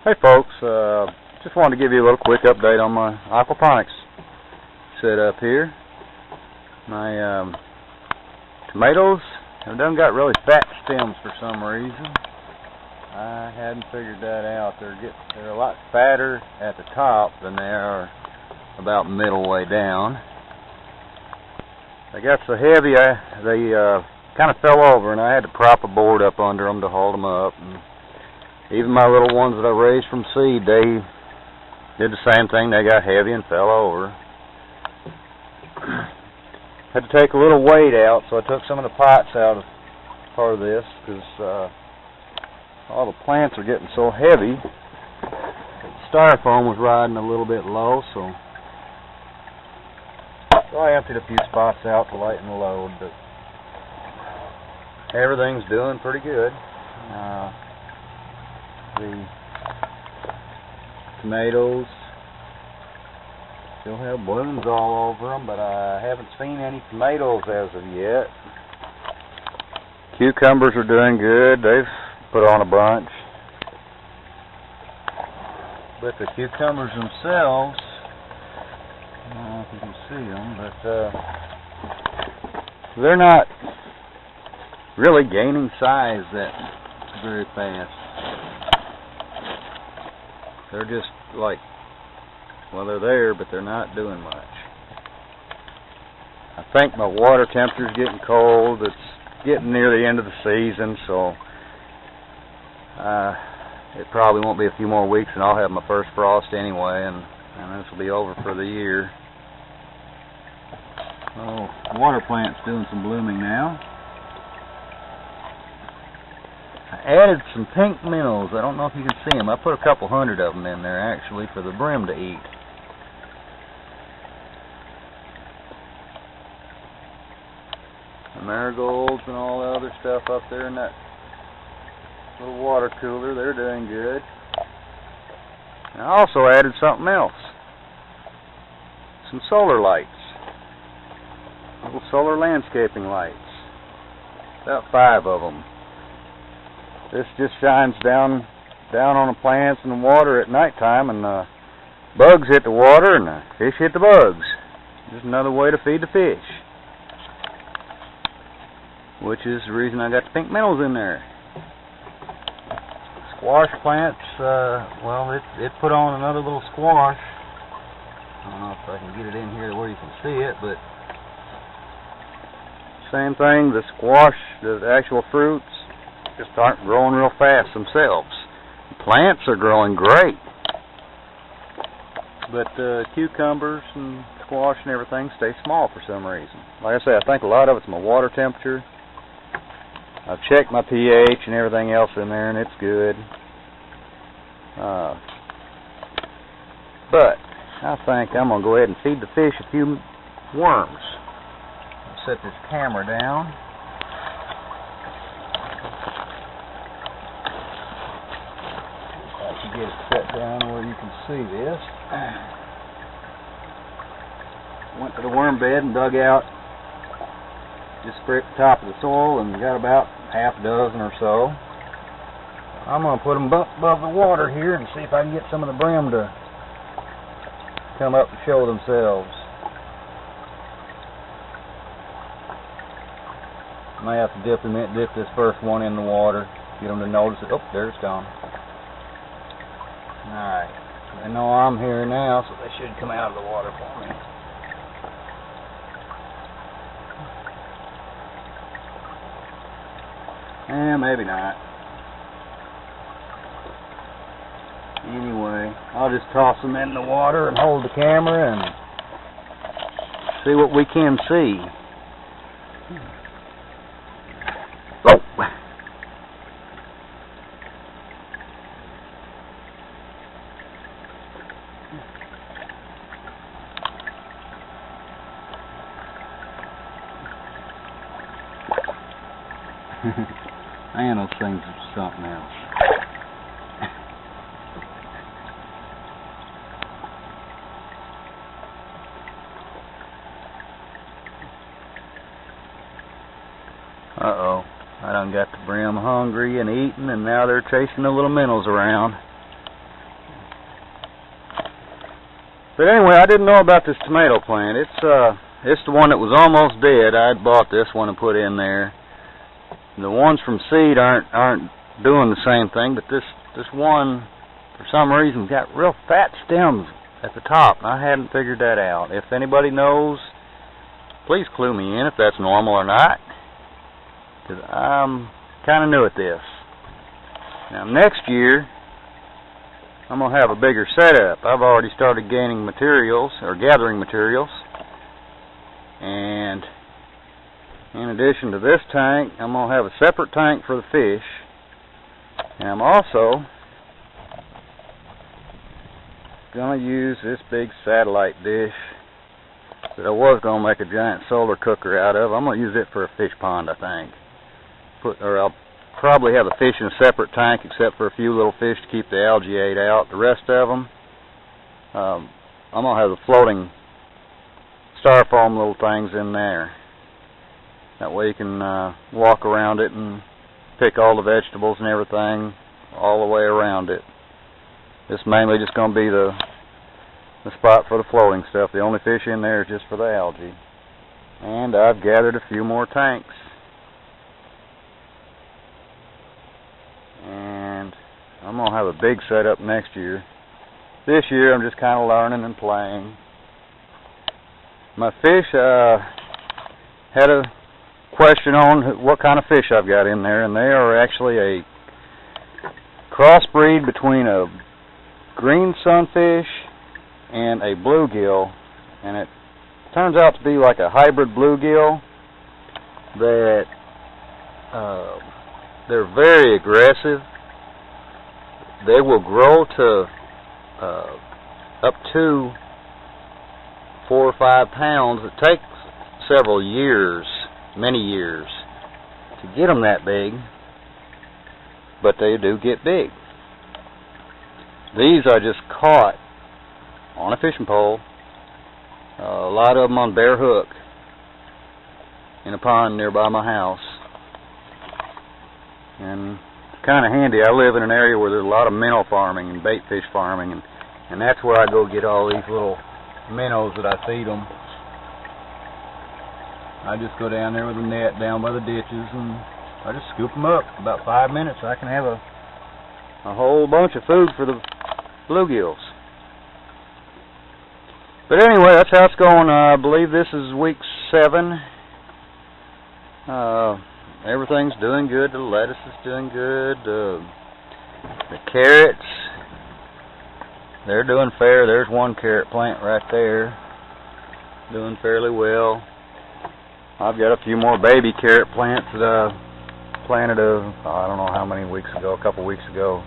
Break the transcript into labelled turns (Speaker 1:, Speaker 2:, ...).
Speaker 1: Hey folks, just wanted to give you a little quick update on my aquaponics setup here. My tomatoes have done got really fat stems for some reason. I hadn't figured that out. They're a lot fatter at the top than they are about middle way down. They got so heavy they kind of fell over, and I had to prop a board up under them to hold them up. And even my little ones that I raised from seed, they did the same thing. They got heavy and fell over. Had to take a little weight out, so I took some of the pots out of part of this because all the plants are getting so heavy. The styrofoam was riding a little bit low, so I emptied a few spots out to lighten the load, but everything's doing pretty good. The tomatoes still have blooms all over them, but I haven't seen any tomatoes as of yet. Cucumbers are doing good. They've put on a bunch. But the cucumbers themselves, I don't know if you can see them, but they're not really gaining size that very fast. They're just like, well, they're there, but they're not doing much. I think my water temperature's getting cold. It's getting near the end of the season, so it probably won't be a few more weeks and I'll have my first frost anyway, and this will be over for the year. Oh, the water plant's doing some blooming now. I added some pink minnows. I don't know if you can see them. I put a couple hundred of them in there actually for the brim to eat. The marigolds and all the other stuff up there in that little water cooler, they're doing good. And I also added something else. Some solar lights. Little solar landscaping lights. About 5 of them. This just shines down on the plants and the water at nighttime, and bugs hit the water and the fish hit the bugs. Just another way to feed the fish. Which is the reason I got the pink minnows in there. Squash plants, well, it put on another little squash. I don't know if I can get it in here where you can see it, but same thing, the squash, the actual fruits, just aren't growing real fast themselves. The plants are growing great, but cucumbers and squash and everything stay small for some reason. Like I say, I think a lot of it's my water temperature. I've checked my pH and everything else in there, and it's good. But I think I'm going to go ahead and feed the fish a few worms. I'll set this camera down. Get it set down where you can see this. Went to the worm bed and dug out, just scraped the top of the soil and got about half a dozen or so. I'm going to put them above the water here and see if I can get some of the brim to come up and show themselves. I may have to dip this first one in the water, get them to notice it. Oh, there it's gone. Alright, they know I'm here now, so they should come out of the water for me. Maybe not. Anyway, I'll just toss them in the water and hold the camera and see what we can see. Oh! Man, those things are something else. Uh-oh. I done got the brim hungry and eating, and now they're chasing the little minnows around. But anyway, I didn't know about this tomato plant. It's the one that was almost dead. I had bought this one and put in there. The ones from seed aren't doing the same thing, but this one, for some reason, got real fat stems at the top, and I hadn't figured that out. If anybody knows, please clue me in if that's normal or not, because I'm kind of new at this. Now next year, I'm going to have a bigger setup. I've already started gathering materials, and in addition to this tank, I'm going to have a separate tank for the fish, and I'm also going to use this big satellite dish that I was going to make a giant solar cooker out of. I'm going to use it for a fish pond, I think. I'll probably have the fish in a separate tank except for a few little fish to keep the algae out. The rest of them, I'm going to have the floating styrofoam little things in there. That way you can walk around it and pick all the vegetables and everything all the way around it. It's mainly just going to be the spot for the floating stuff. The only fish in there is just for the algae. And I've gathered a few more tanks. And I'm going to have a big setup next year. This year I'm just kind of learning and playing. My fish had a question on what kind of fish I've got in there, and they are actually a crossbreed between a green sunfish and a bluegill, and it turns out to be like a hybrid bluegill that they're very aggressive. They will grow to up to 4 or 5 pounds. It takes several years, many years, to get them that big, but they do get big. These I just caught on a fishing pole, a lot of them on bare hook in a pond nearby my house. And it's kind of handy. I live in an area where there's a lot of minnow farming and bait fish farming, and that's where I go get all these little minnows that I feed them. I just go down there with a net down by the ditches, and I just scoop them up. About 5 minutes I can have a whole bunch of food for the bluegills. But anyway, that's how it's going. I believe this is week 7. Everything's doing good. The lettuce is doing good. The carrots, they're doing fair. There's one carrot plant right there, doing fairly well. I've got a few more baby carrot plants that I planted I don't know how many weeks ago, a couple weeks ago.